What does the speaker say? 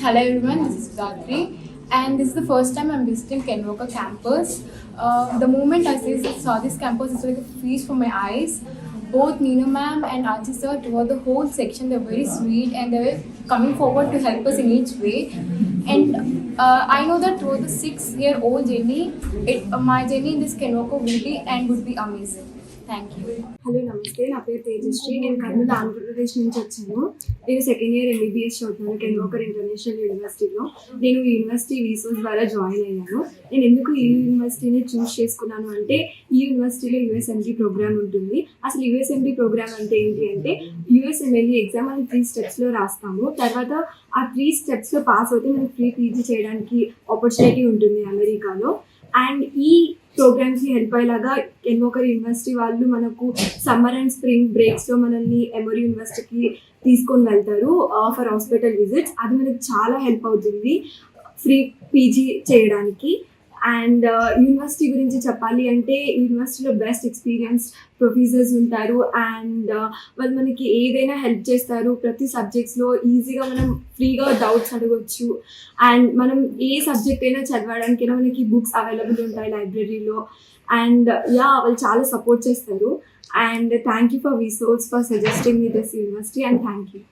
Hello everyone, this is Gatri, and this is the first time I'm visiting Kenwoka campus. The moment I saw this campus, it's like a feast for my eyes. Both Nina ma'am and Archie sir, throughout the whole section, they're very sweet and they were coming forward to help us in each way. And I know that throughout the 6-year-old journey, my journey in this Kenwoka will be and would be amazing. Thank you. Hello నమస్తే, నా పేరు తేజశ్రీ. నేను కర్నూలు ఆంధ్రప్రదేశ్ నుంచి వచ్చాను. నేను second year MBBS చదువుతున్నాను కెన్వోకర్ international యూనివర్సిటీలో. నేను ఈ యూనివర్సిటీ రీసోర్స్ ద్వారా జాయిన్ అయ్యాను. నేను ఎందుకు ఈ యూనివర్సిటీని చూస్ చేసుకున్నాను అంటే, ఈ యూనివర్సిటీలో USMD ప్రోగ్రామ్ ఉంటుంది. అసలు USMD ప్రోగ్రామ్ అంటే ఏంటి అంటే, USMLE ఎగ్జామ్ అని 3 స్టెప్స్లో రాస్తాము. తర్వాత ఆ 3 స్టెప్స్లో పాస్ అవుతే మనకు ఫ్రీ PG చేయడానికి ఆపర్చునిటీ ఉంటుంది అమెరికాలో. అండ్ ఈ ప్రోగ్రామ్స్కి హెల్ప్ అయ్యేలాగా కెన్వోకర్ యూనివర్సిటీ వాళ్ళు మనకు సమ్మర్ అండ్ స్ప్రింగ్ బ్రేక్స్లో మనల్ని ఎమోరీ యూనివర్సిటీకి తీసుకొని వెళ్తారు ఫర్ హాస్పిటల్ విజిట్స్. అది మనకు చాలా హెల్ప్ అవుతుంది ఫ్రీ PG చేయడానికి. అండ్ యూనివర్సిటీ గురించి చెప్పాలి అంటే, యూనివర్సిటీలో బెస్ట్ ఎక్స్పీరియన్స్ ప్రొఫెసర్స్ ఉంటారు. అండ్ వాళ్ళు మనకి ఏదైనా హెల్ప్ చేస్తారు. ప్రతి సబ్జెక్ట్స్లో ఈజీగా మనం ఫ్రీగా డౌట్స్ అడగవచ్చు. అండ్ మనం ఏ సబ్జెక్ట్ అయినా చదవడానికైనా మనకి బుక్స్ అవైలబుల్ ఉంటాయి లైబ్రరీలో. అండ్ వాళ్ళు చాలా సపోర్ట్ చేస్తారు. And thank you for resource for suggesting me this university and thank you.